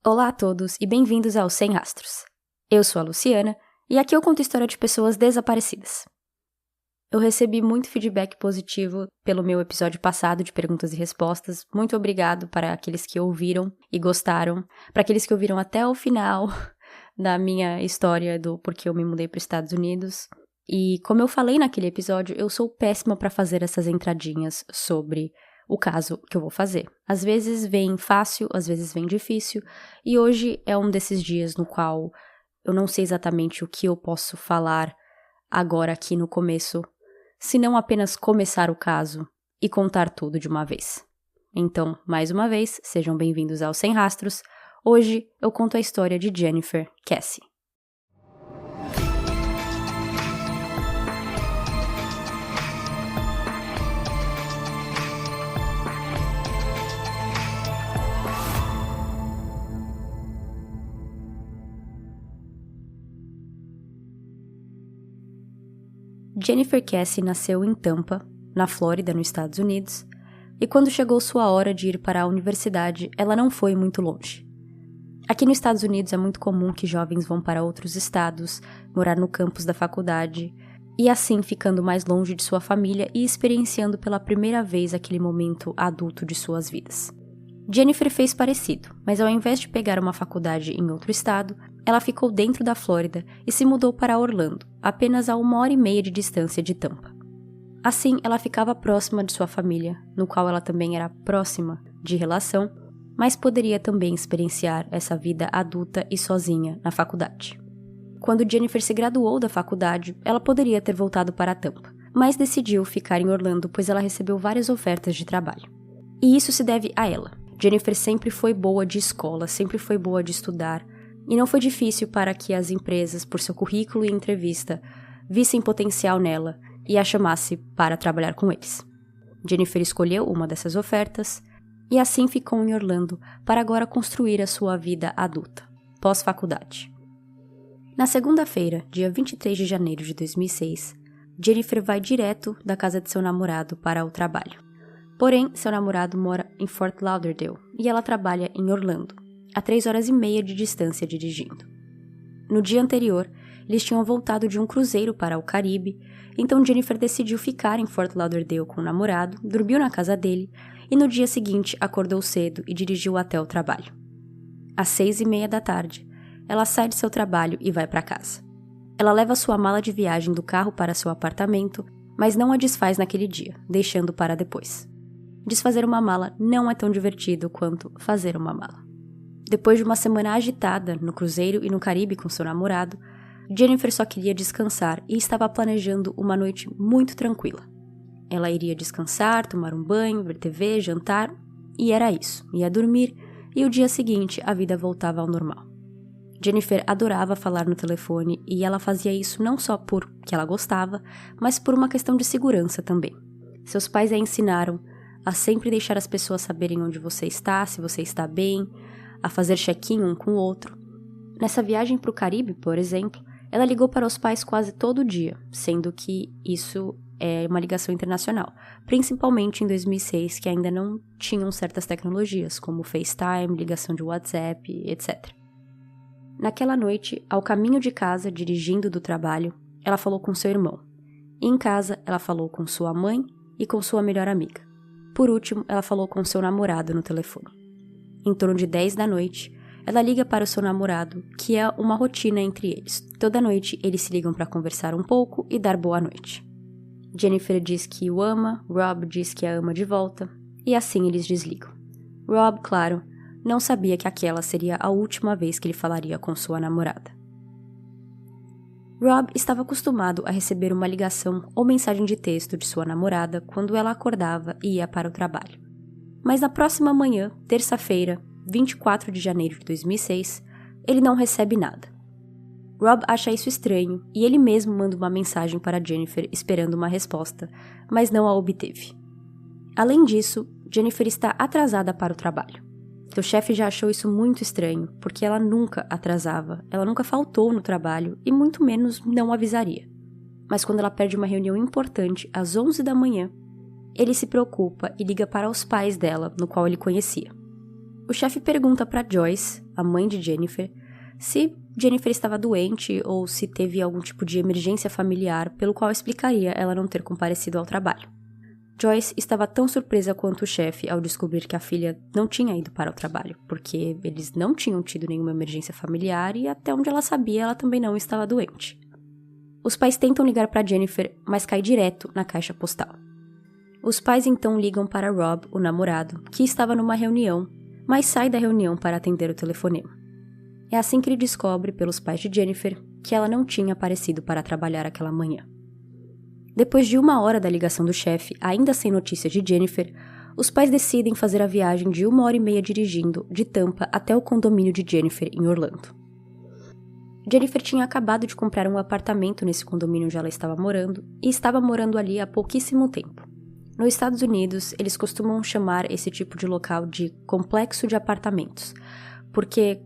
Olá a todos e bem-vindos ao Sem Rastros. Eu sou a Luciana e aqui eu conto história de pessoas desaparecidas. Eu recebi muito feedback positivo pelo meu episódio passado de perguntas e respostas. Muito obrigado para aqueles que ouviram e gostaram, para aqueles que ouviram até o final da minha história do porquê eu me mudei para os Estados Unidos. E como eu falei naquele episódio, eu sou péssima para fazer essas entradinhas sobre o caso que eu vou fazer. Às vezes vem fácil, às vezes vem difícil, e hoje é um desses dias no qual eu não sei exatamente o que eu posso falar agora aqui no começo, se não apenas começar o caso e contar tudo de uma vez. Então, mais uma vez, sejam bem-vindos ao Sem Rastros. Hoje eu conto a história de Jennifer Cassie. Jennifer Cassie nasceu em Tampa, na Flórida, nos Estados Unidos, e quando chegou sua hora de ir para a universidade, ela não foi muito longe. Aqui nos Estados Unidos é muito comum que jovens vão para outros estados, morar no campus da faculdade, e assim ficando mais longe de sua família e experienciando pela primeira vez aquele momento adulto de suas vidas. Jennifer fez parecido, mas ao invés de pegar uma faculdade em outro estado, ela ficou dentro da Flórida e se mudou para Orlando, apenas a 1h30 de distância de Tampa. Assim, ela ficava próxima de sua família, no qual ela também era próxima de relação, mas poderia também experienciar essa vida adulta e sozinha na faculdade. Quando Jennifer se graduou da faculdade, ela poderia ter voltado para Tampa, mas decidiu ficar em Orlando pois ela recebeu várias ofertas de trabalho. E isso se deve a ela. Jennifer sempre foi boa de escola, sempre foi boa de estudar, e não foi difícil para que as empresas, por seu currículo e entrevista, vissem potencial nela e a chamasse para trabalhar com eles. Jennifer escolheu uma dessas ofertas e assim ficou em Orlando para agora construir a sua vida adulta, pós-faculdade. Na segunda-feira, dia 23 de janeiro de 2006, Jennifer vai direto da casa de seu namorado para o trabalho. Porém, seu namorado mora em Fort Lauderdale e ela trabalha em Orlando, a 3h30 de distância dirigindo. No dia anterior, eles tinham voltado de um cruzeiro para o Caribe, então Jennifer decidiu ficar em Fort Lauderdale com o namorado, dormiu na casa dele e no dia seguinte acordou cedo e dirigiu até o trabalho. Às 6h30 da tarde, ela sai de seu trabalho e vai para casa. Ela leva sua mala de viagem do carro para seu apartamento, mas não a desfaz naquele dia, deixando para depois. Desfazer uma mala não é tão divertido quanto fazer uma mala. Depois de uma semana agitada no cruzeiro e no Caribe com seu namorado, Jennifer só queria descansar e estava planejando uma noite muito tranquila. Ela iria descansar, tomar um banho, ver TV, jantar, e era isso. Ia dormir e o dia seguinte a vida voltava ao normal. Jennifer adorava falar no telefone e ela fazia isso não só porque ela gostava, mas por uma questão de segurança também. Seus pais a ensinaram a sempre deixar as pessoas saberem onde você está, se você está bem, a fazer check-in um com o outro. Nessa viagem para o Caribe, por exemplo, ela ligou para os pais quase todo dia, sendo que isso é uma ligação internacional, principalmente em 2006, que ainda não tinham certas tecnologias, como FaceTime, ligação de WhatsApp, etc. Naquela noite, ao caminho de casa, dirigindo do trabalho, ela falou com seu irmão. E em casa, ela falou com sua mãe e com sua melhor amiga. Por último, ela falou com seu namorado no telefone. Em torno de 10 da noite, ela liga para o seu namorado, que é uma rotina entre eles. Toda noite, eles se ligam para conversar um pouco e dar boa noite. Jennifer diz que o ama, Rob diz que a ama de volta, e assim eles desligam. Rob, claro, não sabia que aquela seria a última vez que ele falaria com sua namorada. Rob estava acostumado a receber uma ligação ou mensagem de texto de sua namorada quando ela acordava e ia para o trabalho. Mas na próxima manhã, terça-feira, 24 de janeiro de 2006, ele não recebe nada. Rob acha isso estranho e ele mesmo manda uma mensagem para Jennifer esperando uma resposta, mas não a obteve. Além disso, Jennifer está atrasada para o trabalho. Seu chefe já achou isso muito estranho, porque ela nunca atrasava, ela nunca faltou no trabalho e muito menos não avisaria. Mas quando ela perde uma reunião importante às 11 da manhã, ele se preocupa e liga para os pais dela, no qual ele conhecia. O chefe pergunta para Joyce, a mãe de Jennifer, se Jennifer estava doente ou se teve algum tipo de emergência familiar pelo qual explicaria ela não ter comparecido ao trabalho. Joyce estava tão surpresa quanto o chefe ao descobrir que a filha não tinha ido para o trabalho, porque eles não tinham tido nenhuma emergência familiar e até onde ela sabia ela também não estava doente. Os pais tentam ligar para Jennifer, mas cai direto na caixa postal. Os pais então ligam para Rob, o namorado, que estava numa reunião, mas sai da reunião para atender o telefonema. É assim que ele descobre, pelos pais de Jennifer, que ela não tinha aparecido para trabalhar aquela manhã. Depois de 1 hora da ligação do chefe, ainda sem notícias de Jennifer, os pais decidem fazer a viagem de 1h30 dirigindo de Tampa até o condomínio de Jennifer em Orlando. Jennifer tinha acabado de comprar um apartamento nesse condomínio onde ela estava morando e estava morando ali há pouquíssimo tempo. Nos Estados Unidos, eles costumam chamar esse tipo de local de complexo de apartamentos, porque,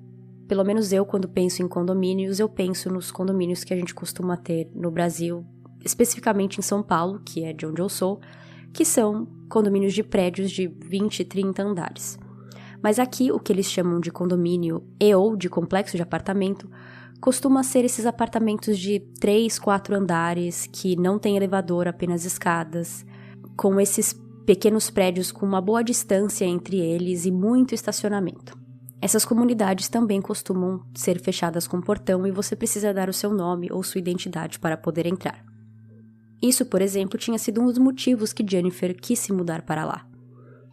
pelo menos eu, quando penso em condomínios, eu penso nos condomínios que a gente costuma ter no Brasil, especificamente em São Paulo, que é de onde eu sou, que são condomínios de prédios de 20, 30 andares. Mas aqui, o que eles chamam de condomínio ou de complexo de apartamento, costuma ser esses apartamentos de 3, 4 andares, que não tem elevador, apenas escadas, com esses pequenos prédios com uma boa distância entre eles e muito estacionamento. Essas comunidades também costumam ser fechadas com portão e você precisa dar o seu nome ou sua identidade para poder entrar. Isso, por exemplo, tinha sido um dos motivos que Jennifer quis se mudar para lá.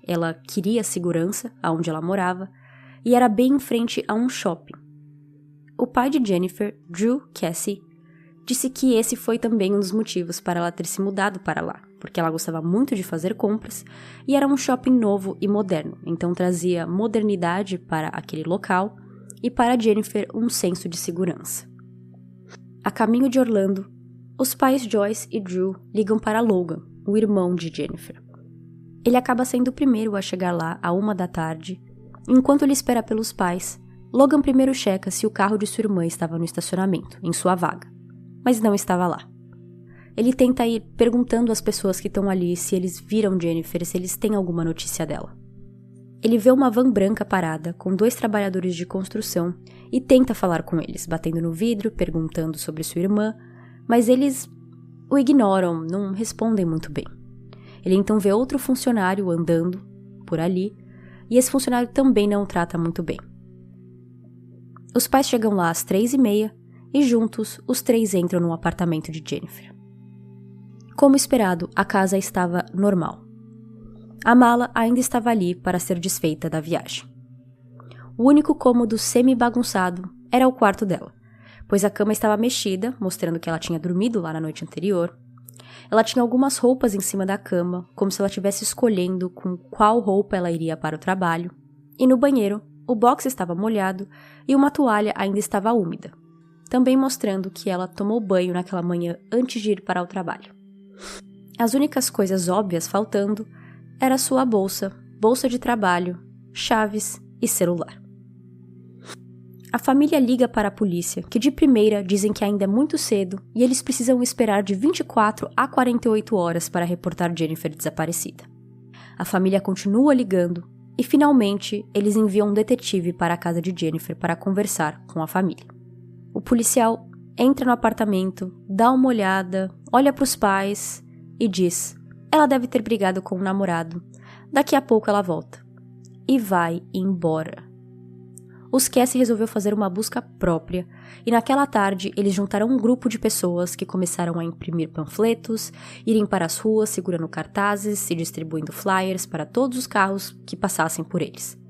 Ela queria segurança aonde ela morava e era bem em frente a um shopping. O pai de Jennifer, Drew Casey, disse que esse foi também um dos motivos para ela ter se mudado para lá, porque ela gostava muito de fazer compras e era um shopping novo e moderno, então trazia modernidade para aquele local e para Jennifer um senso de segurança. A caminho de Orlando, os pais Joyce e Drew ligam para Logan, o irmão de Jennifer. Ele acaba sendo o primeiro a chegar lá à 1 da tarde. Enquanto ele espera pelos pais, Logan primeiro checa se o carro de sua irmã estava no estacionamento, em sua vaga, mas não estava lá. Ele tenta ir perguntando às pessoas que estão ali se eles viram Jennifer, se eles têm alguma notícia dela. Ele vê uma van branca parada com 2 trabalhadores de construção e tenta falar com eles, batendo no vidro, perguntando sobre sua irmã, mas eles o ignoram, não respondem muito bem. Ele então vê outro funcionário andando por ali, e esse funcionário também não o trata muito bem. Os pais chegam lá às 3h30 e juntos os 3 entram no apartamento de Jennifer. Como esperado, a casa estava normal. A mala ainda estava ali para ser desfeita da viagem. O único cômodo semi-bagunçado era o quarto dela, pois a cama estava mexida, mostrando que ela tinha dormido lá na noite anterior. Ela tinha algumas roupas em cima da cama, como se ela estivesse escolhendo com qual roupa ela iria para o trabalho. E no banheiro, o box estava molhado e uma toalha ainda estava úmida, também mostrando que ela tomou banho naquela manhã antes de ir para o trabalho. As únicas coisas óbvias faltando era sua bolsa de trabalho, chaves e celular. A família liga para a polícia, que de primeira dizem que ainda é muito cedo e eles precisam esperar de 24 a 48 horas para reportar Jennifer desaparecida. A família continua ligando e, finalmente, eles enviam um detetive para a casa de Jennifer para conversar com a família. O policial entra no apartamento, dá uma olhada, olha para os pais e diz: ela deve ter brigado com o namorado, daqui a pouco ela volta. E vai embora. Os Casey resolveu fazer uma busca própria e naquela tarde eles juntaram um grupo de pessoas que começaram a imprimir panfletos, irem para as ruas segurando cartazes e distribuindo flyers para todos os carros que passassem por eles.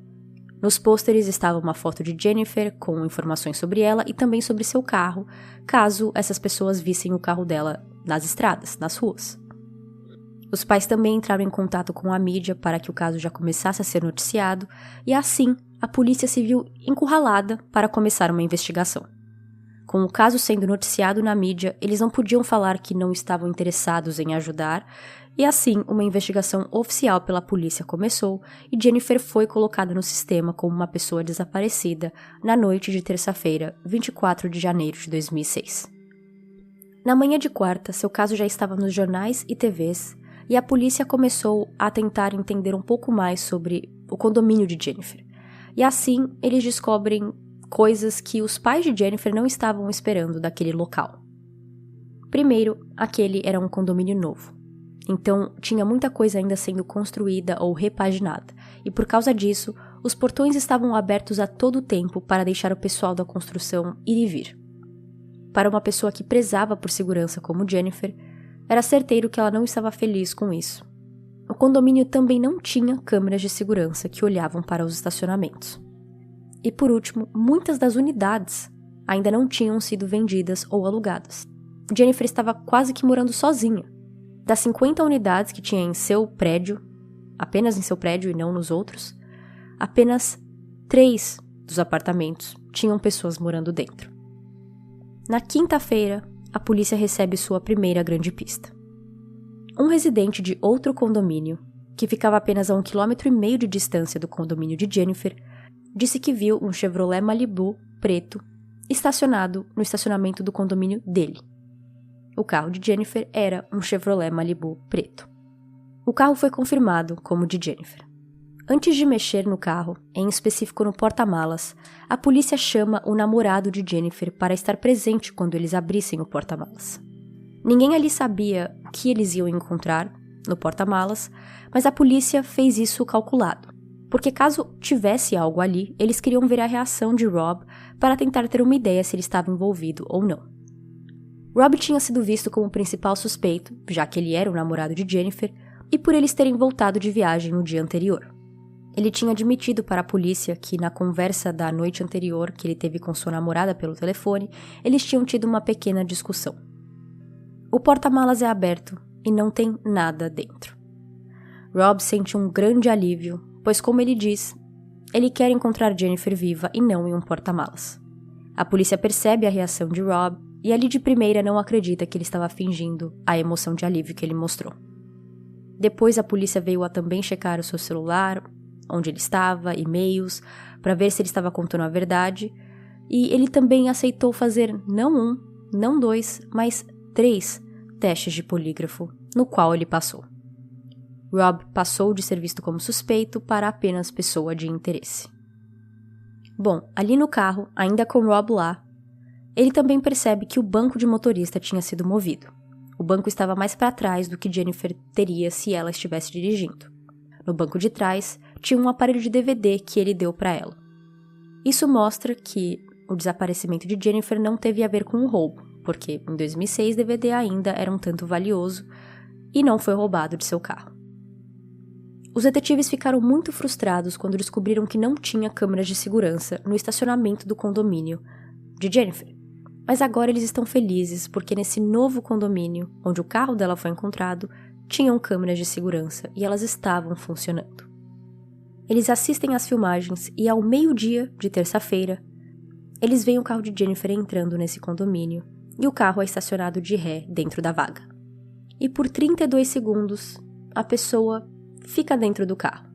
Nos pôsteres estava uma foto de Jennifer com informações sobre ela e também sobre seu carro, caso essas pessoas vissem o carro dela nas estradas, nas ruas. Os pais também entraram em contato com a mídia para que o caso já começasse a ser noticiado e assim a polícia se viu encurralada para começar uma investigação. Com o caso sendo noticiado na mídia, eles não podiam falar que não estavam interessados em ajudar, e assim uma investigação oficial pela polícia começou e Jennifer foi colocada no sistema como uma pessoa desaparecida na noite de terça-feira, 24 de janeiro de 2006. Na manhã de quarta, seu caso já estava nos jornais e TVs, e a polícia começou a tentar entender um pouco mais sobre o condomínio de Jennifer. E assim, eles descobrem coisas que os pais de Jennifer não estavam esperando daquele local. Primeiro, aquele era um condomínio novo. Então, tinha muita coisa ainda sendo construída ou repaginada. E por causa disso, os portões estavam abertos a todo tempo para deixar o pessoal da construção ir e vir. Para uma pessoa que prezava por segurança como Jennifer, era certeiro que ela não estava feliz com isso. O condomínio também não tinha câmeras de segurança que olhavam para os estacionamentos. E por último, muitas das unidades ainda não tinham sido vendidas ou alugadas. Jennifer estava quase que morando sozinha. Das 50 unidades que tinha em seu prédio, apenas em seu prédio e não nos outros, apenas 3 dos apartamentos tinham pessoas morando dentro. Na quinta-feira, a polícia recebe sua primeira grande pista. Um residente de outro condomínio, que ficava apenas a 1,5 km de distância do condomínio de Jennifer, disse que viu um Chevrolet Malibu preto estacionado no estacionamento do condomínio dele. O carro de Jennifer era um Chevrolet Malibu preto. O carro foi confirmado como de Jennifer. Antes de mexer no carro, em específico no porta-malas, a polícia chama o namorado de Jennifer para estar presente quando eles abrissem o porta-malas. Ninguém ali sabia o que eles iam encontrar no porta-malas, mas a polícia fez isso calculado, porque caso tivesse algo ali, eles queriam ver a reação de Rob para tentar ter uma ideia se ele estava envolvido ou não. Rob tinha sido visto como o principal suspeito, já que ele era o namorado de Jennifer, e por eles terem voltado de viagem no dia anterior. Ele tinha admitido para a polícia que, na conversa da noite anterior que ele teve com sua namorada pelo telefone, eles tinham tido uma pequena discussão. O porta-malas é aberto e não tem nada dentro. Rob sente um grande alívio, pois, como ele diz, ele quer encontrar Jennifer viva e não em um porta-malas. A polícia percebe a reação de Rob e ali de primeira não acredita que ele estava fingindo a emoção de alívio que ele mostrou. Depois a polícia veio a também checar o seu celular, onde ele estava, e-mails, para ver se ele estava contando a verdade, e ele também aceitou fazer não 1, não 2, mas 3 testes de polígrafo, no qual ele passou. Rob passou de ser visto como suspeito para apenas pessoa de interesse. Bom, ali no carro, ainda com Rob lá, ele também percebe que o banco de motorista tinha sido movido. O banco estava mais para trás do que Jennifer teria se ela estivesse dirigindo. No banco de trás, tinha um aparelho de DVD que ele deu para ela. Isso mostra que o desaparecimento de Jennifer não teve a ver com um roubo, porque em 2006 DVD ainda era um tanto valioso e não foi roubado de seu carro. Os detetives ficaram muito frustrados quando descobriram que não tinha câmeras de segurança no estacionamento do condomínio de Jennifer. Mas agora eles estão felizes porque nesse novo condomínio, onde o carro dela foi encontrado, tinham câmeras de segurança e elas estavam funcionando. Eles assistem às filmagens e ao meio-dia de terça-feira, eles veem o carro de Jennifer entrando nesse condomínio e o carro é estacionado de ré dentro da vaga. E por 32 segundos, a pessoa fica dentro do carro.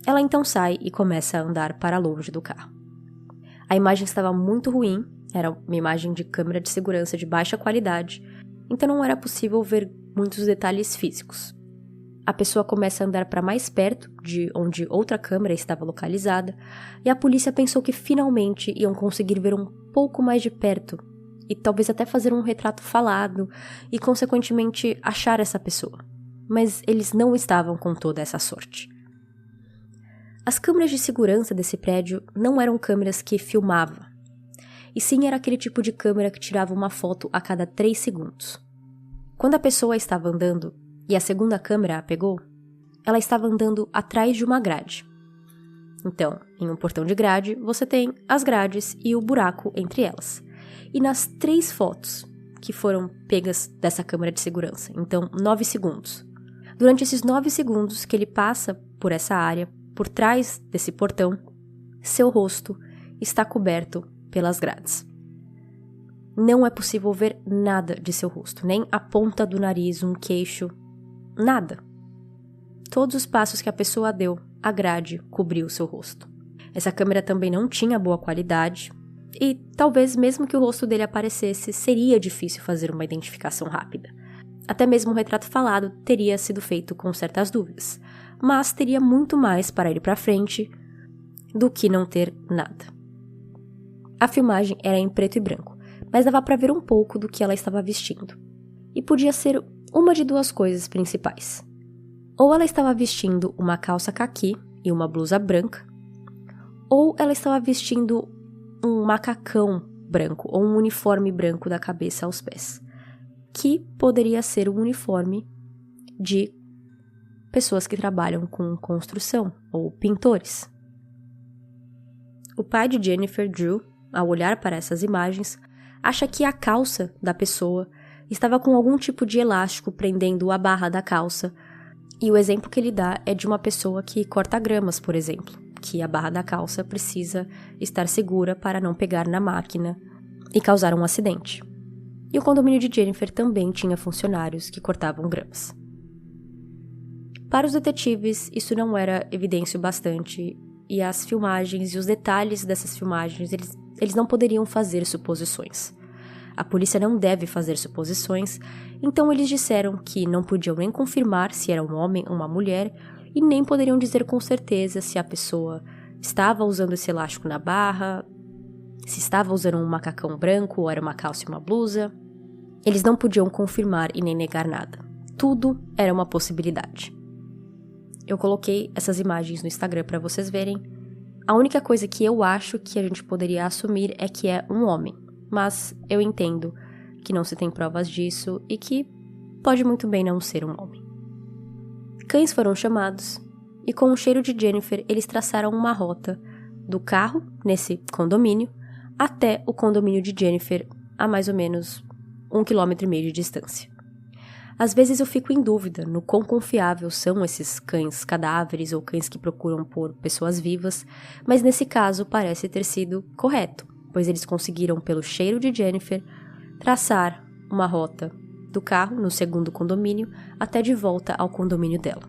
Ela então sai e começa a andar para longe do carro. A imagem estava muito ruim, era uma imagem de câmera de segurança de baixa qualidade, então não era possível ver muitos detalhes físicos. A pessoa começa a andar para mais perto de onde outra câmera estava localizada, e a polícia pensou que finalmente iam conseguir ver um pouco mais de perto, e talvez até fazer um retrato falado, e consequentemente achar essa pessoa. Mas eles não estavam com toda essa sorte. As câmeras de segurança desse prédio não eram câmeras que filmavam, e sim era aquele tipo de câmera que tirava uma foto a cada 3 segundos. Quando a pessoa estava andando e a segunda câmera a pegou, ela estava andando atrás de uma grade. Então, em um portão de grade, você tem as grades e o buraco entre elas. E nas 3 fotos que foram pegas dessa câmera de segurança, então 9 segundos. Durante esses 9 segundos que ele passa por essa área, por trás desse portão, seu rosto está coberto pelas grades. Não é possível ver nada de seu rosto, nem a ponta do nariz, um queixo, nada. Todos os passos que a pessoa deu, a grade cobriu seu rosto. Essa câmera também não tinha boa qualidade e talvez mesmo que o rosto dele aparecesse, seria difícil fazer uma identificação rápida. Até mesmo o retrato falado teria sido feito com certas dúvidas, mas teria muito mais para ir para frente do que não ter nada. A filmagem era em preto e branco, mas dava para ver um pouco do que ela estava vestindo. E podia ser uma de duas coisas principais. Ou ela estava vestindo uma calça caqui e uma blusa branca, ou ela estava vestindo um macacão branco ou um uniforme branco da cabeça aos pés, que poderia ser um uniforme de pessoas que trabalham com construção ou pintores. O pai de Jennifer, Drew, ao olhar para essas imagens, acha que a calça da pessoa estava com algum tipo de elástico prendendo a barra da calça, e o exemplo que ele dá é de uma pessoa que corta gramas, por exemplo, que a barra da calça precisa estar segura para não pegar na máquina e causar um acidente. E o condomínio de Jennifer também tinha funcionários que cortavam gramas. Para os detetives, isso não era evidência o bastante, e as filmagens e os detalhes dessas filmagens, eles não poderiam fazer suposições. A polícia não deve fazer suposições, então eles disseram que não podiam nem confirmar se era um homem ou uma mulher, e nem poderiam dizer com certeza se a pessoa estava usando esse elástico na barra, se estava usando um macacão branco ou era uma calça e uma blusa. Eles não podiam confirmar e nem negar nada. Tudo era uma possibilidade. Eu coloquei essas imagens no Instagram para vocês verem. A única coisa que eu acho que a gente poderia assumir é que é um homem, mas eu entendo que não se tem provas disso e que pode muito bem não ser um homem. Cães foram chamados e com o cheiro de Jennifer eles traçaram uma rota do carro, nesse condomínio, até o condomínio de Jennifer a mais ou menos 1,5 km de distância. Às vezes eu fico em dúvida no quão confiável são esses cães cadáveres ou cães que procuram por pessoas vivas, mas nesse caso parece ter sido correto, pois eles conseguiram, pelo cheiro de Jennifer, traçar uma rota do carro no segundo condomínio até de volta ao condomínio dela.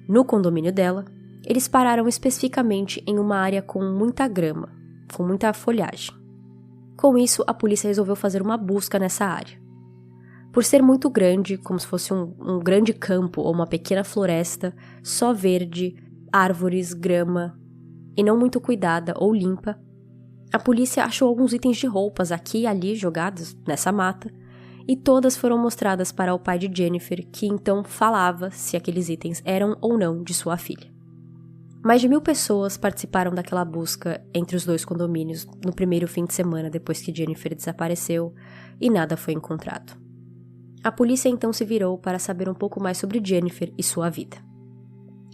No condomínio dela, eles pararam especificamente em uma área com muita grama, com muita folhagem. Com isso, a polícia resolveu fazer uma busca nessa área. Por ser muito grande, como se fosse um grande campo ou uma pequena floresta, só verde, árvores, grama, e não muito cuidada ou limpa, a polícia achou alguns itens de roupas aqui e ali jogados nessa mata, e todas foram mostradas para o pai de Jennifer, que então falava se aqueles itens eram ou não de sua filha. Mais de 1.000 pessoas participaram daquela busca entre os dois condomínios no primeiro fim de semana depois que Jennifer desapareceu, e nada foi encontrado. A polícia então se virou para saber um pouco mais sobre Jennifer e sua vida.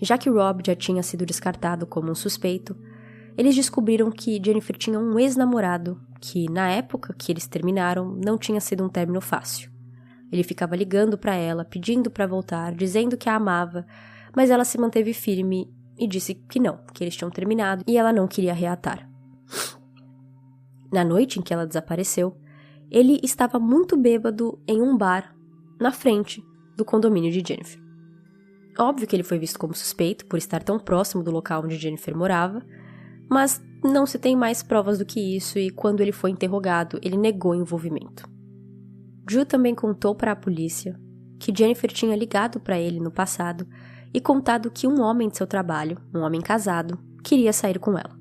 Já que Rob já tinha sido descartado como um suspeito, eles descobriram que Jennifer tinha um ex-namorado que, na época que eles terminaram, não tinha sido um término fácil. Ele ficava ligando para ela, pedindo para voltar, dizendo que a amava, mas ela se manteve firme e disse que não, que eles tinham terminado e ela não queria reatar. Na noite em que ela desapareceu, ele estava muito bêbado em um bar na frente do condomínio de Jennifer. Óbvio que ele foi visto como suspeito por estar tão próximo do local onde Jennifer morava, mas não se tem mais provas do que isso e quando ele foi interrogado, ele negou envolvimento. Drew também contou para a polícia que Jennifer tinha ligado para ele no passado e contado que um homem de seu trabalho, um homem casado, queria sair com ela.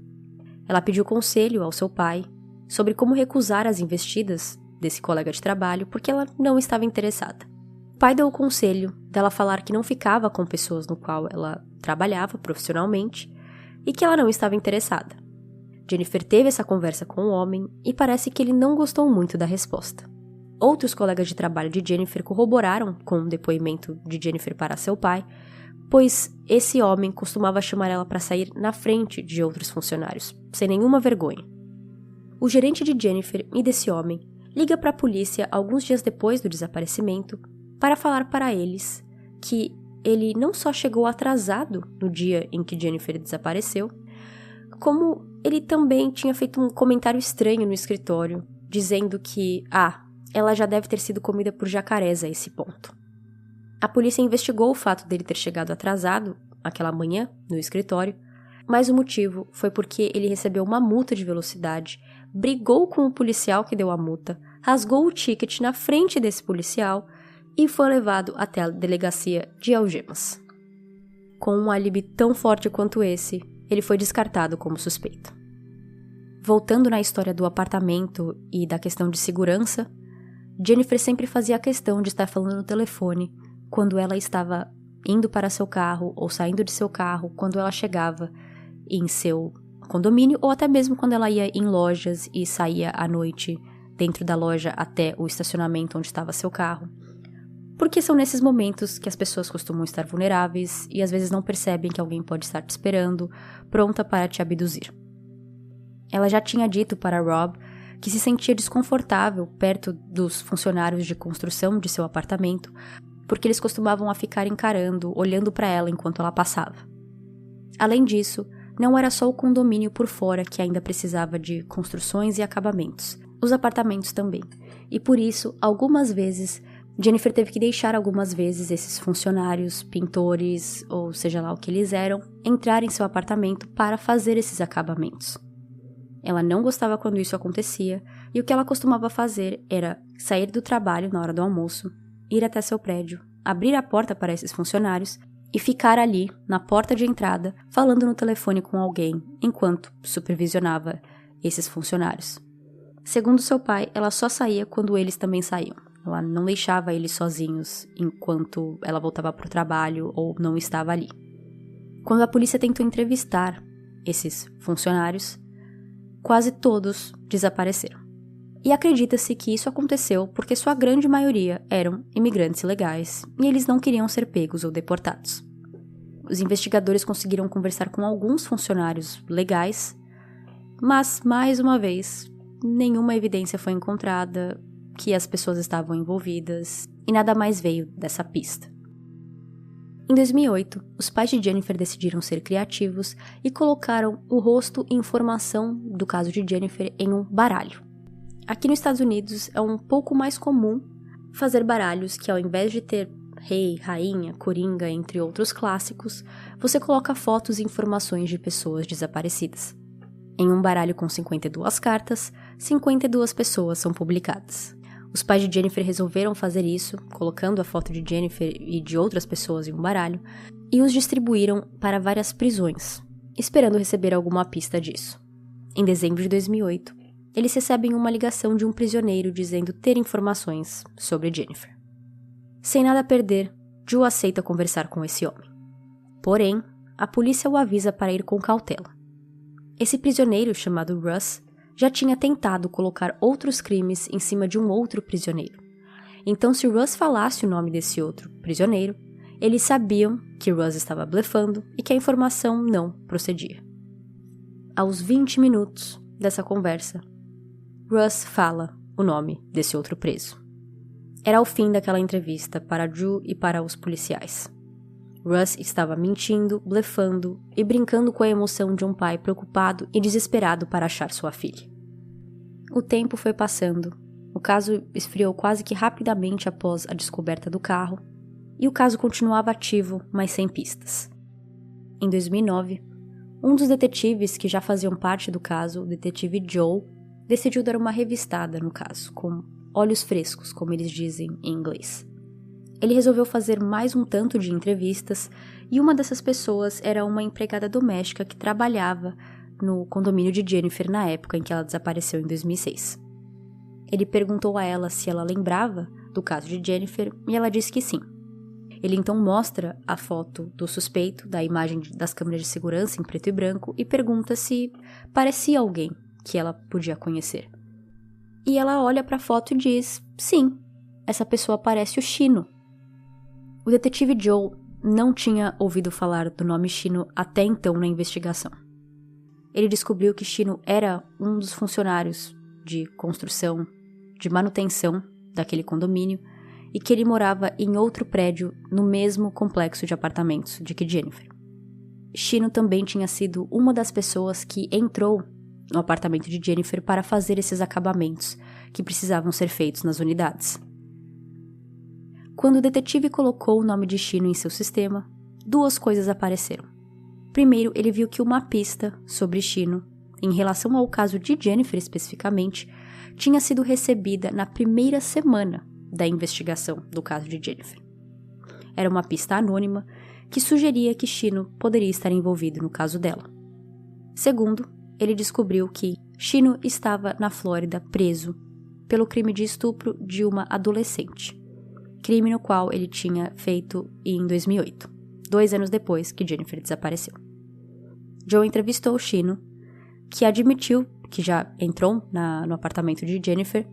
Ela pediu conselho ao seu pai sobre como recusar as investidas desse colega de trabalho porque ela não estava interessada. O pai deu o conselho dela falar que não ficava com pessoas no qual ela trabalhava profissionalmente e que ela não estava interessada. Jennifer teve essa conversa com o homem e parece que ele não gostou muito da resposta. Outros colegas de trabalho de Jennifer corroboraram com o depoimento de Jennifer para seu pai, pois esse homem costumava chamar ela para sair na frente de outros funcionários, sem nenhuma vergonha. O gerente de Jennifer e desse homem liga para a polícia alguns dias depois do desaparecimento para falar para eles que ele não só chegou atrasado no dia em que Jennifer desapareceu, como ele também tinha feito um comentário estranho no escritório, dizendo que, ela já deve ter sido comida por jacarés a esse ponto. A polícia investigou o fato dele ter chegado atrasado aquela manhã no escritório, mas o motivo foi porque ele recebeu uma multa de velocidade, brigou com o policial que deu a multa, rasgou o ticket na frente desse policial e foi levado até a delegacia de Algemas. Com um álibi tão forte quanto esse, ele foi descartado como suspeito. Voltando na história do apartamento e da questão de segurança, Jennifer sempre fazia questão de estar falando no telefone quando ela estava indo para seu carro ou saindo de seu carro, quando ela chegava em seu condomínio ou até mesmo quando ela ia em lojas e saía à noite dentro da loja até o estacionamento onde estava seu carro. Porque são nesses momentos que as pessoas costumam estar vulneráveis e às vezes não percebem que alguém pode estar te esperando, pronta para te abduzir. Ela já tinha dito para Rob que se sentia desconfortável perto dos funcionários de construção de seu apartamento, porque eles costumavam a ficar encarando, olhando para ela enquanto ela passava. Além disso, não era só o condomínio por fora que ainda precisava de construções e acabamentos, os apartamentos também. E por isso, algumas vezes, Jennifer teve que deixar algumas vezes esses funcionários, pintores, ou seja lá o que eles eram, entrar em seu apartamento para fazer esses acabamentos. Ela não gostava quando isso acontecia, e o que ela costumava fazer era sair do trabalho na hora do almoço, ir até seu prédio, abrir a porta para esses funcionários e ficar ali, na porta de entrada, falando no telefone com alguém, enquanto supervisionava esses funcionários. Segundo seu pai, ela só saía quando eles também saíam. Ela não deixava eles sozinhos enquanto ela voltava para o trabalho ou não estava ali. Quando a polícia tentou entrevistar esses funcionários, quase todos desapareceram. E acredita-se que isso aconteceu porque sua grande maioria eram imigrantes ilegais e eles não queriam ser pegos ou deportados. Os investigadores conseguiram conversar com alguns funcionários legais, mas, mais uma vez, nenhuma evidência foi encontrada que as pessoas estavam envolvidas e nada mais veio dessa pista. Em 2008, os pais de Jennifer decidiram ser criativos e colocaram o rosto e informação do caso de Jennifer em um baralho. Aqui nos Estados Unidos é um pouco mais comum fazer baralhos que, ao invés de ter rei, rainha, coringa, entre outros clássicos, você coloca fotos e informações de pessoas desaparecidas. Em um baralho com 52 cartas, 52 pessoas são publicadas. Os pais de Jennifer resolveram fazer isso, colocando a foto de Jennifer e de outras pessoas em um baralho, e os distribuíram para várias prisões, esperando receber alguma pista disso. Em dezembro de 2008, eles recebem uma ligação de um prisioneiro dizendo ter informações sobre Jennifer. Sem nada a perder, Joe aceita conversar com esse homem. Porém, a polícia o avisa para ir com cautela. Esse prisioneiro, chamado Russ, já tinha tentado colocar outros crimes em cima de um outro prisioneiro. Então, se Russ falasse o nome desse outro prisioneiro, eles sabiam que Russ estava blefando e que a informação não procedia. Aos 20 minutos dessa conversa, Russ fala o nome desse outro preso. Era o fim daquela entrevista para Drew e para os policiais. Russ estava mentindo, blefando e brincando com a emoção de um pai preocupado e desesperado para achar sua filha. O tempo foi passando, o caso esfriou quase que rapidamente após a descoberta do carro, e o caso continuava ativo, mas sem pistas. Em 2009, um dos detetives que já faziam parte do caso, o detetive Joe, decidiu dar uma revistada no caso, com olhos frescos, como eles dizem em inglês. Ele resolveu fazer mais um tanto de entrevistas e uma dessas pessoas era uma empregada doméstica que trabalhava no condomínio de Jennifer na época em que ela desapareceu em 2006. Ele perguntou a ela se ela lembrava do caso de Jennifer e ela disse que sim. Ele então mostra a foto do suspeito, da imagem das câmeras de segurança em preto e branco e pergunta se parecia alguém que ela podia conhecer. E ela olha para a foto e diz, sim, essa pessoa parece o Chino. O detetive Joe não tinha ouvido falar do nome Chino até então na investigação. Ele descobriu que Chino era um dos funcionários de construção, de manutenção daquele condomínio e que ele morava em outro prédio no mesmo complexo de apartamentos de que Jennifer. Chino também tinha sido uma das pessoas que entrou no apartamento de Jennifer para fazer esses acabamentos que precisavam ser feitos nas unidades. Quando o detetive colocou o nome de Chino em seu sistema, duas coisas apareceram. Primeiro, ele viu que uma pista sobre Chino, em relação ao caso de Jennifer especificamente, tinha sido recebida na primeira semana da investigação do caso de Jennifer. Era uma pista anônima que sugeria que Chino poderia estar envolvido no caso dela. Segundo, ele descobriu que Chino estava na Flórida preso pelo crime de estupro de uma adolescente, crime no qual ele tinha feito em 2008, 2 anos depois que Jennifer desapareceu. Joe entrevistou Chino, que admitiu que já entrou no apartamento de Jennifer,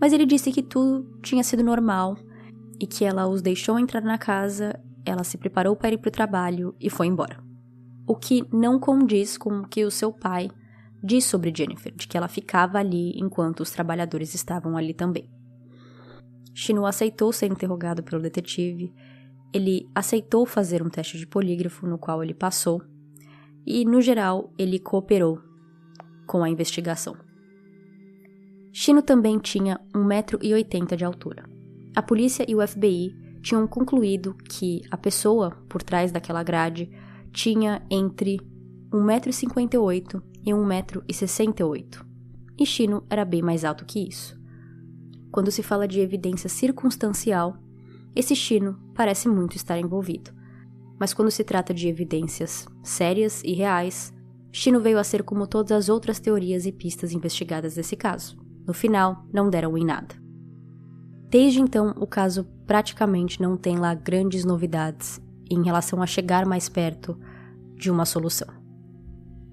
mas ele disse que tudo tinha sido normal e que ela os deixou entrar na casa, ela se preparou para ir para o trabalho e foi embora. O que não condiz com o que o seu pai diz sobre Jennifer, de que ela ficava ali enquanto os trabalhadores estavam ali também. Chino aceitou ser interrogado pelo detetive, ele aceitou fazer um teste de polígrafo no qual ele passou e, no geral, ele cooperou com a investigação. Chino também tinha 1,80 m de altura. A polícia e o FBI tinham concluído que a pessoa por trás daquela grade tinha entre 1,58 m e 1,68 m, e Chino era bem mais alto que isso. Quando se fala de evidência circunstancial, esse Chino parece muito estar envolvido. Mas quando se trata de evidências sérias e reais, Chino veio a ser como todas as outras teorias e pistas investigadas desse caso. No final, não deram em nada. Desde então, o caso praticamente não tem lá grandes novidades em relação a chegar mais perto de uma solução.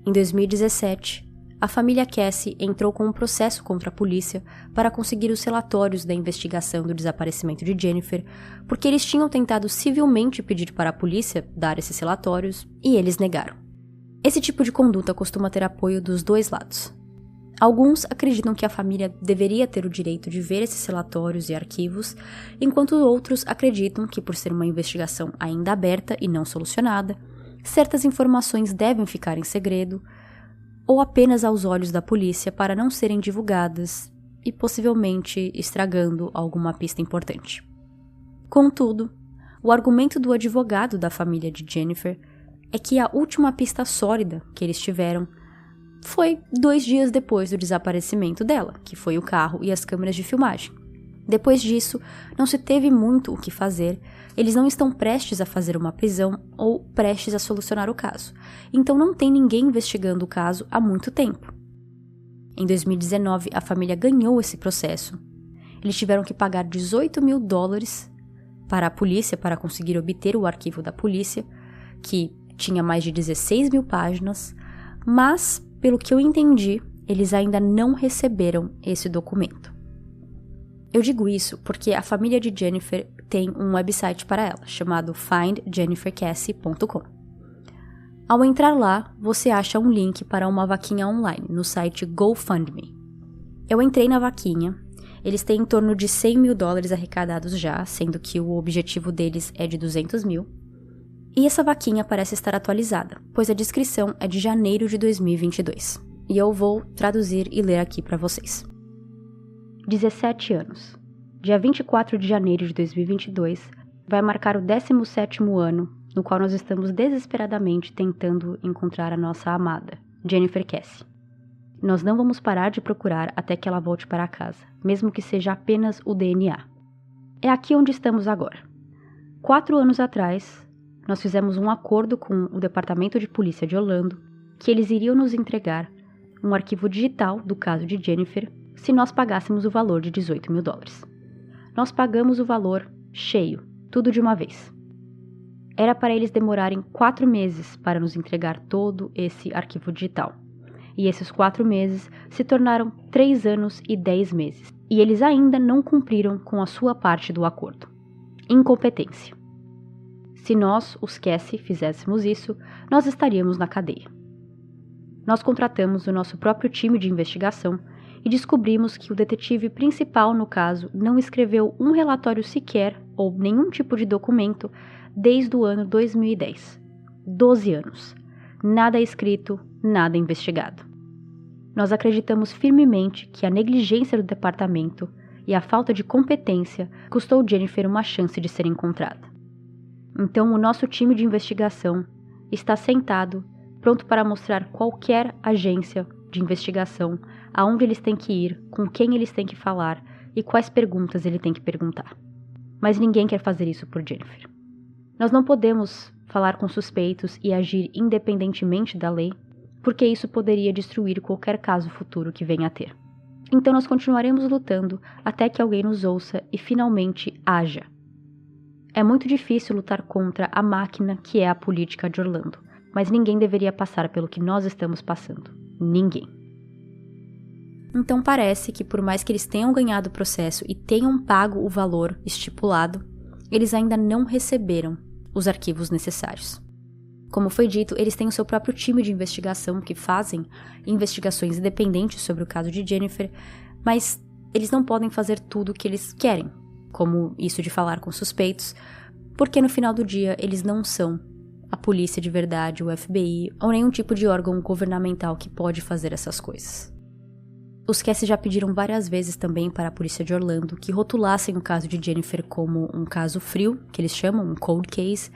Em 2017, a família Cassie entrou com um processo contra a polícia para conseguir os relatórios da investigação do desaparecimento de Jennifer, porque eles tinham tentado civilmente pedir para a polícia dar esses relatórios e eles negaram. Esse tipo de conduta costuma ter apoio dos dois lados. Alguns acreditam que a família deveria ter o direito de ver esses relatórios e arquivos, enquanto outros acreditam que, por ser uma investigação ainda aberta e não solucionada, certas informações devem ficar em segredo ou apenas aos olhos da polícia para não serem divulgadas e possivelmente estragando alguma pista importante. Contudo, o argumento do advogado da família de Jennifer é que a última pista sólida que eles tiveram foi 2 dias depois do desaparecimento dela, que foi o carro e as câmeras de filmagem. Depois disso, não se teve muito o que fazer, eles não estão prestes a fazer uma prisão ou prestes a solucionar o caso, então não tem ninguém investigando o caso há muito tempo. Em 2019, a família ganhou esse processo. Eles tiveram que pagar $18 mil para a polícia para conseguir obter o arquivo da polícia, que tinha mais de 16 mil páginas, mas, pelo que eu entendi, eles ainda não receberam esse documento. Eu digo isso porque a família de Jennifer tem um website para ela, chamado findjennifercassie.com. Ao entrar lá, você acha um link para uma vaquinha online no site GoFundMe. Eu entrei na vaquinha, eles têm em torno de $100 mil arrecadados já, sendo que o objetivo deles é de 200 mil. E essa vaquinha parece estar atualizada, pois a descrição é de janeiro de 2022. E eu vou traduzir e ler aqui para vocês. 17 anos. Dia 24 de janeiro de 2022 vai marcar o 17º ano no qual nós estamos desesperadamente tentando encontrar a nossa amada, Jennifer Cassie. Nós não vamos parar de procurar até que ela volte para casa, mesmo que seja apenas o DNA. É aqui onde estamos agora. 4 anos atrás, nós fizemos um acordo com o Departamento de Polícia de Orlando que eles iriam nos entregar um arquivo digital do caso de Jennifer se nós pagássemos o valor de $18 mil. Nós pagamos o valor cheio, tudo de uma vez. Era para eles demorarem 4 meses para nos entregar todo esse arquivo digital. E esses 4 meses se tornaram 3 anos e 10 meses. E eles ainda não cumpriram com a sua parte do acordo. Incompetência. Se nós, os Cassie, fizéssemos isso, nós estaríamos na cadeia. Nós contratamos o nosso próprio time de investigação e descobrimos que o detetive principal no caso não escreveu um relatório sequer ou nenhum tipo de documento desde o ano 2010. 12 anos. Nada escrito, nada investigado. Nós acreditamos firmemente que a negligência do departamento e a falta de competência custou Jennifer uma chance de ser encontrada. Então o nosso time de investigação está sentado, pronto para mostrar qualquer agência de investigação aonde eles têm que ir, com quem eles têm que falar e quais perguntas ele tem que perguntar. Mas ninguém quer fazer isso por Jennifer. Nós não podemos falar com suspeitos e agir independentemente da lei, porque isso poderia destruir qualquer caso futuro que venha a ter. Então nós continuaremos lutando até que alguém nos ouça e finalmente haja. É muito difícil lutar contra a máquina que é a política de Orlando, mas ninguém deveria passar pelo que nós estamos passando. Ninguém. Então parece que por mais que eles tenham ganhado o processo e tenham pago o valor estipulado, eles ainda não receberam os arquivos necessários. Como foi dito, eles têm o seu próprio time de investigação que fazem investigações independentes sobre o caso de Jennifer, mas eles não podem fazer tudo o que eles querem, como isso de falar com suspeitos, porque no final do dia eles não são a polícia de verdade, o FBI ou nenhum tipo de órgão governamental que pode fazer essas coisas. Os Cassie já pediram várias vezes também para a polícia de Orlando que rotulassem o caso de Jennifer como um caso frio, que eles chamam um cold case,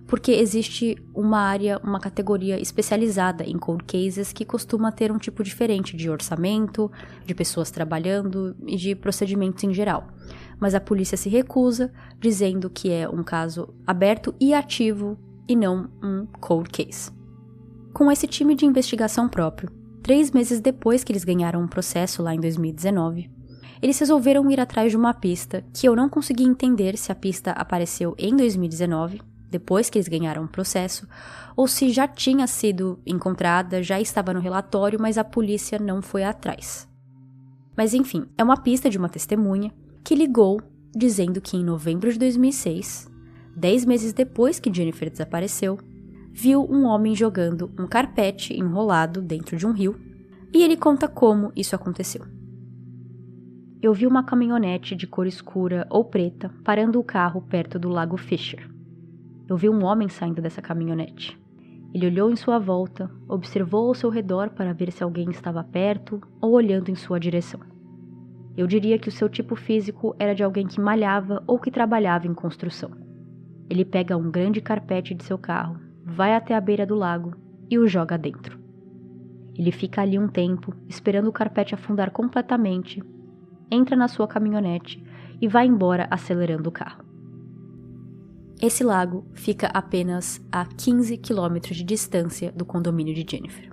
porque existe uma categoria especializada em cold cases que costuma ter um tipo diferente de orçamento, de pessoas trabalhando e de procedimentos em geral. Mas a polícia se recusa, dizendo que é um caso aberto e ativo e não um cold case. Com esse time de investigação próprio, 3 meses depois que eles ganharam um processo lá em 2019, eles resolveram ir atrás de uma pista que eu não consegui entender se a pista apareceu em 2019, depois que eles ganharam o processo, ou se já tinha sido encontrada, já estava no relatório, mas a polícia não foi atrás. Mas enfim, é uma pista de uma testemunha que ligou dizendo que em novembro de 2006, 10 meses depois que Jennifer desapareceu, viu um homem jogando um carpete enrolado dentro de um rio, e ele conta como isso aconteceu. Eu vi uma caminhonete de cor escura ou preta parando o carro perto do lago Fisher. Eu vi um homem saindo dessa caminhonete. Ele olhou em sua volta, observou ao seu redor para ver se alguém estava perto ou olhando em sua direção. Eu diria que o seu tipo físico era de alguém que malhava ou que trabalhava em construção. Ele pega um grande carpete de seu carro, vai até a beira do lago e o joga dentro. Ele fica ali um tempo, esperando o carpete afundar completamente, entra na sua caminhonete e vai embora acelerando o carro. Esse lago fica apenas a 15 quilômetros de distância do condomínio de Jennifer.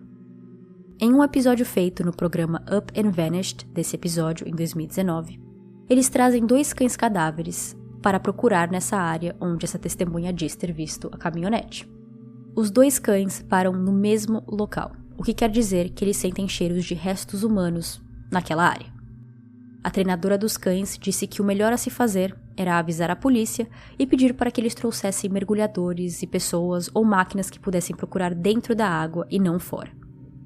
Em um episódio feito no programa Up and Vanished, desse episódio em 2019, eles trazem 2 cães cadáveres para procurar nessa área onde essa testemunha diz ter visto a caminhonete. Os 2 cães param no mesmo local, o que quer dizer que eles sentem cheiros de restos humanos naquela área. A treinadora dos cães disse que o melhor a se fazer era avisar a polícia e pedir para que eles trouxessem mergulhadores e pessoas ou máquinas que pudessem procurar dentro da água e não fora.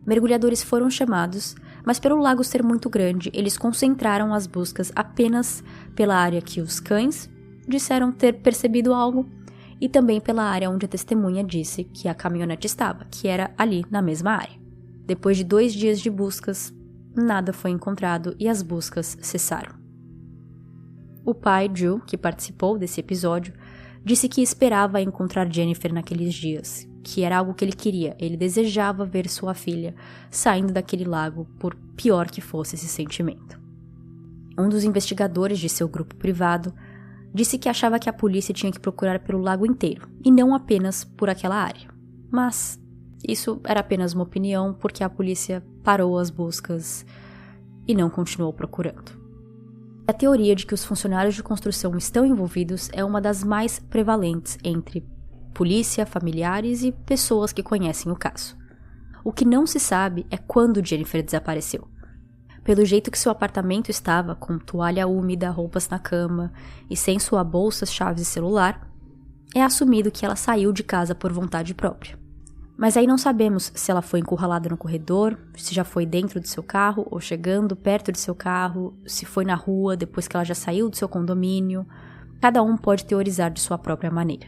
Mergulhadores foram chamados, mas pelo lago ser muito grande, eles concentraram as buscas apenas pela área que os cães disseram ter percebido algo e também pela área onde a testemunha disse que a caminhonete estava, que era ali na mesma área. Depois de 2 dias de buscas, nada foi encontrado e as buscas cessaram. O pai, Drew, que participou desse episódio, disse que esperava encontrar Jennifer naqueles dias, que era algo que ele queria, ele desejava ver sua filha saindo daquele lago, por pior que fosse esse sentimento. Um dos investigadores de seu grupo privado disse que achava que a polícia tinha que procurar pelo lago inteiro, e não apenas por aquela área. Mas isso era apenas uma opinião, porque a polícia parou as buscas e não continuou procurando. A teoria de que os funcionários de construção estão envolvidos é uma das mais prevalentes entre polícia, familiares e pessoas que conhecem o caso. O que não se sabe é quando Jennifer desapareceu. Pelo jeito que seu apartamento estava, com toalha úmida, roupas na cama e sem sua bolsa, chaves e celular, é assumido que ela saiu de casa por vontade própria. Mas aí não sabemos se ela foi encurralada no corredor, se já foi dentro do seu carro ou chegando perto de seu carro, se foi na rua depois que ela já saiu do seu condomínio. Cada um pode teorizar de sua própria maneira.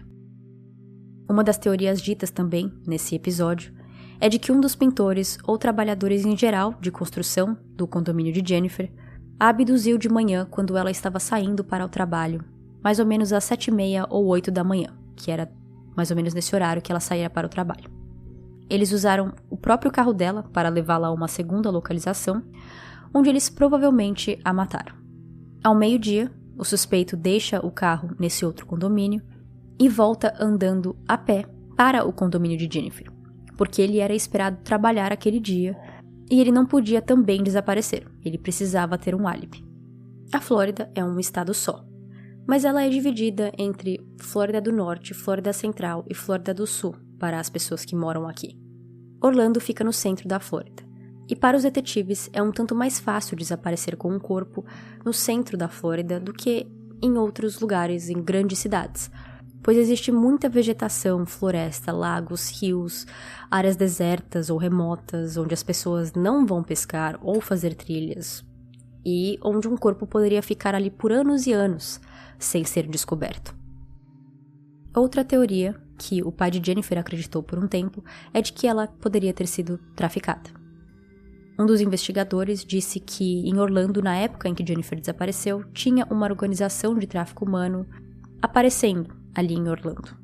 Uma das teorias ditas também, nesse episódio, é de que um dos pintores ou trabalhadores em geral de construção do condomínio de Jennifer a abduziu de manhã quando ela estava saindo para o trabalho, mais ou menos às 7h30 ou 8 da manhã, que era mais ou menos nesse horário que ela saía para o trabalho. Eles usaram o próprio carro dela para levá-la a uma segunda localização, onde eles provavelmente a mataram. Ao meio-dia, o suspeito deixa o carro nesse outro condomínio e volta andando a pé para o condomínio de Jennifer, porque ele era esperado trabalhar aquele dia e ele não podia também desaparecer, ele precisava ter um álibi. A Flórida é um estado só, mas ela é dividida entre Flórida do Norte, Flórida Central e Flórida do Sul para as pessoas que moram aqui. Orlando fica no centro da Flórida, e para os detetives é um tanto mais fácil desaparecer com um corpo no centro da Flórida do que em outros lugares, em grandes cidades, pois existe muita vegetação, floresta, lagos, rios, áreas desertas ou remotas, onde as pessoas não vão pescar ou fazer trilhas, e onde um corpo poderia ficar ali por anos e anos, sem ser descoberto. Outra teoria, que o pai de Jennifer acreditou por um tempo, é de que ela poderia ter sido traficada. Um dos investigadores disse que em Orlando, na época em que Jennifer desapareceu, tinha uma organização de tráfico humano aparecendo ali em Orlando.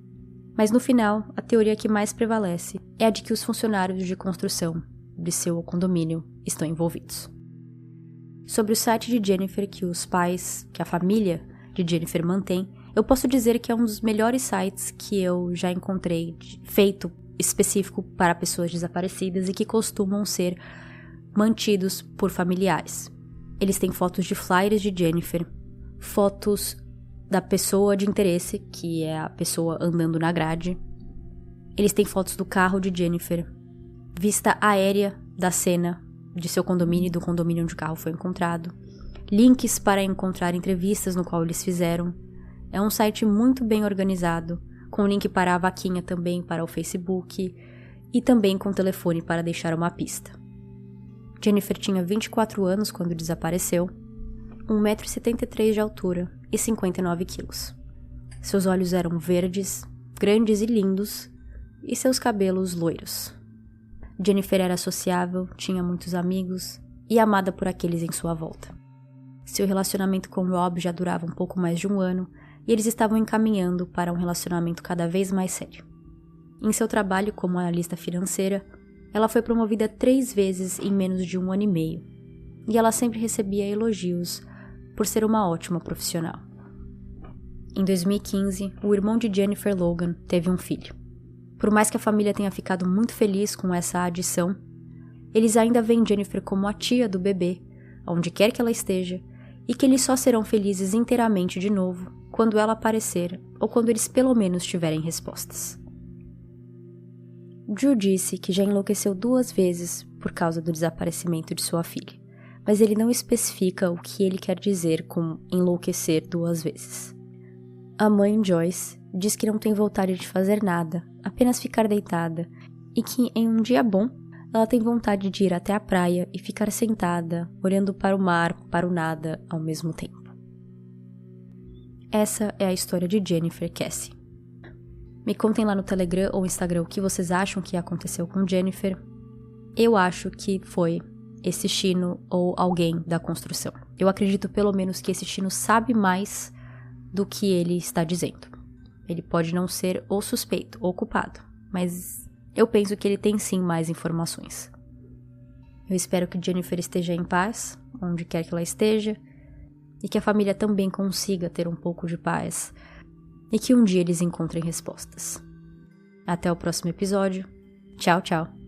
Mas no final, a teoria que mais prevalece é a de que os funcionários de construção de seu condomínio estão envolvidos. Sobre o site de Jennifer que a família de Jennifer mantém, eu posso dizer que é um dos melhores sites que eu já encontrei feito específico para pessoas desaparecidas e que costumam ser mantidos por familiares. Eles têm fotos de flyers de Jennifer, fotos da pessoa de interesse, que é a pessoa andando na grade. Eles têm fotos do carro de Jennifer, vista aérea da cena de seu condomínio e do condomínio onde o carro foi encontrado, links para encontrar entrevistas no qual eles fizeram. É um site muito bem organizado, com link para a vaquinha também para o Facebook e também com telefone para deixar uma pista. Jennifer tinha 24 anos quando desapareceu, 1,73 m de altura e 59 quilos. Seus olhos eram verdes, grandes e lindos, e seus cabelos loiros. Jennifer era sociável, tinha muitos amigos e amada por aqueles em sua volta. Seu relacionamento com Rob já durava um pouco mais de um ano e eles estavam encaminhando para um relacionamento cada vez mais sério. Em seu trabalho como analista financeira, ela foi promovida 3 vezes em menos de 1 ano e meio, e ela sempre recebia elogios por ser uma ótima profissional. Em 2015, o irmão de Jennifer, Logan, teve um filho. Por mais que a família tenha ficado muito feliz com essa adição, eles ainda veem Jennifer como a tia do bebê, onde quer que ela esteja, e que eles só serão felizes inteiramente de novo quando ela aparecer ou quando eles pelo menos tiverem respostas. Drew disse que já enlouqueceu 2 vezes por causa do desaparecimento de sua filha, mas ele não especifica o que ele quer dizer com enlouquecer 2 vezes. A mãe, Joyce, diz que não tem vontade de fazer nada, apenas ficar deitada, e que em um dia bom, ela tem vontade de ir até a praia e ficar sentada, olhando para o mar, para o nada, ao mesmo tempo. Essa é a história de Jennifer Cassie. Me contem lá no Telegram ou Instagram o que vocês acham que aconteceu com Jennifer. Eu acho que foi esse Chino ou alguém da construção. Eu acredito pelo menos que esse Chino sabe mais do que ele está dizendo. Ele pode não ser ou suspeito ou culpado, mas eu penso que ele tem sim mais informações. Eu espero que Jennifer esteja em paz, onde quer que ela esteja, e que a família também consiga ter um pouco de paz, e que um dia eles encontrem respostas. Até o próximo episódio. Tchau, tchau.